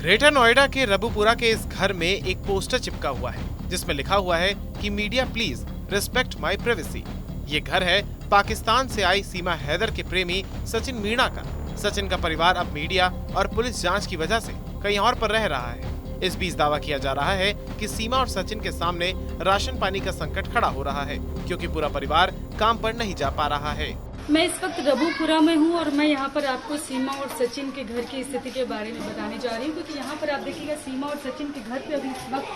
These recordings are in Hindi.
ग्रेटर नोएडा के रबुपुरा के इस घर में एक पोस्टर चिपका हुआ है जिसमें लिखा हुआ है कि media please respect my privacy. ये घर है पाकिस्तान से आई सीमा हैदर के प्रेमी सचिन मीणा का। सचिन का परिवार अब मीडिया और पुलिस जांच की वजह से कहीं और पर रह रहा है। इस बीच दावा किया जा रहा है कि सीमा और सचिन के सामने राशन पानी का संकट खड़ा हो रहा है क्योंकि पूरा परिवार काम पर नहीं जा पा रहा है। मैं इस वक्त रबुपुरा में हूँ और मैं यहाँ पर आपको सीमा और सचिन के घर की स्थिति के बारे में बताने जा रही हूँ, क्योंकि यहाँ पर आप देखिएगा सीमा और सचिन के घर पे अभी इस वक्त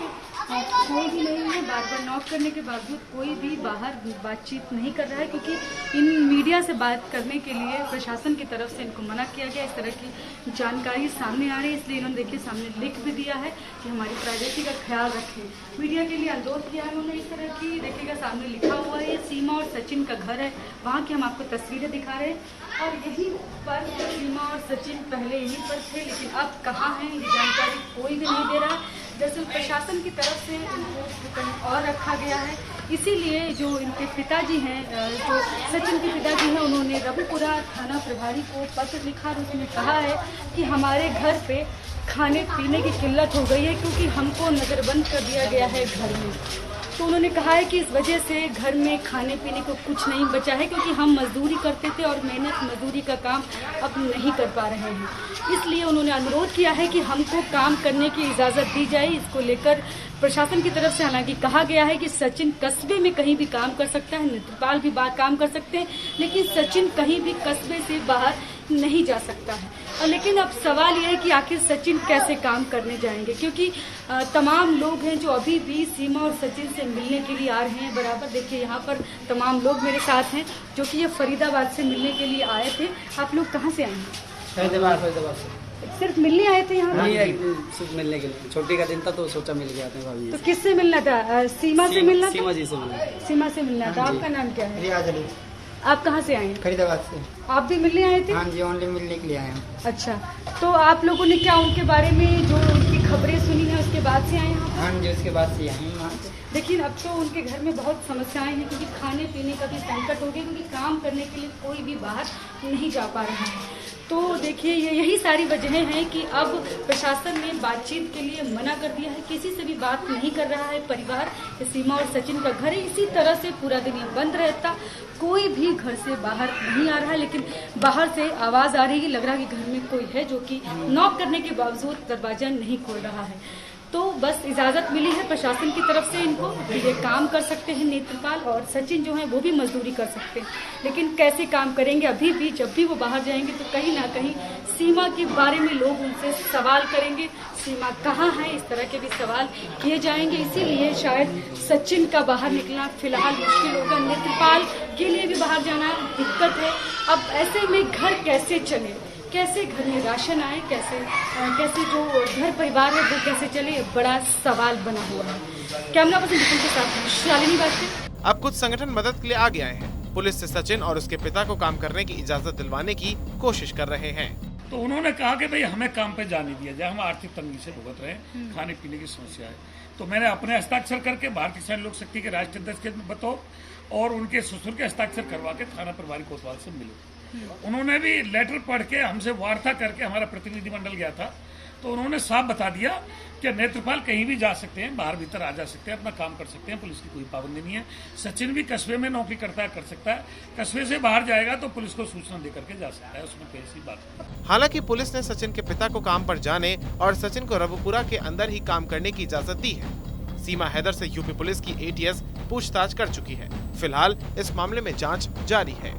कोई भी नहीं है। बार बार नॉक करने के बावजूद कोई भी बाहर बातचीत नहीं कर रहा है, क्योंकि इन मीडिया से बात करने के लिए प्रशासन की तरफ से इनको मना किया गया। इस तरह की जानकारी सामने आ रही है, इसलिए इन्होंने देखिए सामने लिख भी दिया है कि हमारी प्राइवेसी का ख्याल रखें। मीडिया के लिए अनुरोध किया है उन्होंने। इस तरह की देखिएगा सामने लिखा हुआ है, सीमा और सचिन का घर है, वहाँ की हम आपको तस्वीरें दिखा रहे हैं। और यहीं पर सीमा और सचिन पहले यहीं पर थे, लेकिन अब कहाँ हैं ये जानकारी कोई भी नहीं दे रहा। दरअसल प्रशासन की तरफ से इनको कहीं और रखा गया है, इसीलिए जो इनके पिताजी हैं, जो सचिन के पिताजी हैं, उन्होंने रबुपुरा थाना प्रभारी को पत्र लिखा और उसमें कहा है कि हमारे घर पे खाने पीने की किल्लत हो गई है क्योंकि हमको नज़रबंद कर दिया गया है घर में। तो उन्होंने कहा है कि इस वजह से घर में खाने पीने को कुछ नहीं बचा है, क्योंकि हम मजदूरी करते थे और मेहनत मजदूरी का काम अब नहीं कर पा रहे हैं। इसलिए उन्होंने अनुरोध किया है कि हमको काम करने की इजाज़त दी जाए। इसको लेकर प्रशासन की तरफ से हालांकि कहा गया है कि सचिन कस्बे में कहीं भी काम कर सकता है, नेत्रपाल भी काम कर सकते हैं, लेकिन सचिन कहीं भी कस्बे से बाहर नहीं जा सकता है। लेकिन अब सवाल यह है कि आखिर सचिन कैसे काम करने जाएंगे, क्योंकि तमाम लोग हैं जो अभी भी सीमा और सचिन से मिलने के लिए आ रहे हैं। बराबर देखिए यहाँ पर तमाम लोग मेरे साथ हैं जो कि ये फरीदाबाद से मिलने के लिए आए थे। आप लोग कहाँ से आए हैं? फरीदाबाद से। सिर्फ मिलने आए थे यहाँ? सिर्फ मिलने के लिए, छोटी का दिन था तो सोचा मिल गया था भाभी। तो किससे मिलना था? सीमा से मिलना था? सीमा जी से मिलना। सीमा से मिलना था। आपका नाम क्या है? रियाज अली। आप कहाँ से आए हैं? फरीदाबाद से। आप भी मिलने आए थे? हाँ जी, ओनली मिलने के लिए आए हैं। अच्छा, तो आप लोगों ने क्या उनके बारे में जो उनकी खबरें सुनी है उसके बाद से आए यहाँ पर? हाँ जी, उसके बाद से आए हैं। देखिए अब तो उनके घर में बहुत समस्याएं हैं, क्योंकि खाने पीने का भी संकट हो गया, क्योंकि काम करने के लिए कोई भी बाहर नहीं जा पा रहा है। तो देखिए यही सारी वजहें हैं कि अब प्रशासन ने बातचीत के लिए मना कर दिया है, किसी से भी बात नहीं कर रहा है परिवार। सीमा और सचिन का घर है, इसी तरह से पूरा दिन ये बंद रहता, कोई भी घर से बाहर नहीं आ रहा है। लेकिन बाहर से आवाज आ रही है, लग रहा है कि घर में कोई है जो कि नॉक करने के बावजूद दरवाजा नहीं खोल रहा है। तो बस इजाजत मिली है प्रशासन की तरफ से इनको, ये काम कर सकते हैं नेत्रपाल, और सचिन जो है वो भी मजदूरी कर सकते हैं। लेकिन कैसे काम करेंगे? अभी भी जब भी वो बाहर जाएंगे तो कहीं ना कहीं सीमा के बारे में लोग उनसे सवाल करेंगे, सीमा कहाँ है, इस तरह के भी सवाल किए जाएंगे। इसीलिए शायद सचिन का बाहर निकलना फिलहाल मुश्किल होगा, नेत्रपाल के लिए भी बाहर जाना दिक्कत है। अब ऐसे में घर कैसे चले, कैसे घर में राशन आए, कैसे जो घर परिवार है वो कैसे चले, बड़ा सवाल बना हुआ है। कैमरा पर्सन के साथ शालिनी बात। अब कुछ संगठन मदद के लिए आगे आए हैं। पुलिस से सचिन और उसके पिता को काम करने की इजाजत दिलवाने की कोशिश कर रहे हैं। तो उन्होंने कहा कि भाई हमें काम पे जाने दिया जाए, हम आर्थिक तंगी से भुगत रहे हैं, खाने पीने की समस्या है। तो मैंने अपने हस्ताक्षर करके भारतीय किसान लोक शक्ति के राष्ट्रीय अध्यक्ष के बतौर और उनके ससुर के हस्ताक्षर करवा के थाना प्रभारी कोतवाल से मिले। उन्होंने भी लेटर पढ़ के हमसे वार्ता करके, हमारा प्रतिनिधिमंडल गया था, तो उन्होंने साफ बता दिया कि नेत्रपाल कहीं भी जा सकते हैं, बाहर भीतर आ जा सकते हैं, अपना काम कर सकते हैं, पुलिस की कोई पाबंदी नहीं है। सचिन भी कस्बे में नौकरी करता है, कर सकता है, कस्बे से बाहर जाएगा तो पुलिस को सूचना दे करके जा सकता है, उसमें कोई ऐसी बात नहीं। हालांकि पुलिस ने सचिन के पिता को काम पर जाने और सचिन को रबुपुरा के अंदर ही काम करने की इजाजत दी है। सीमा हैदर से यूपी पुलिस की ATS पूछताछ कर चुकी है। फिलहाल इस मामले में जांच जारी है।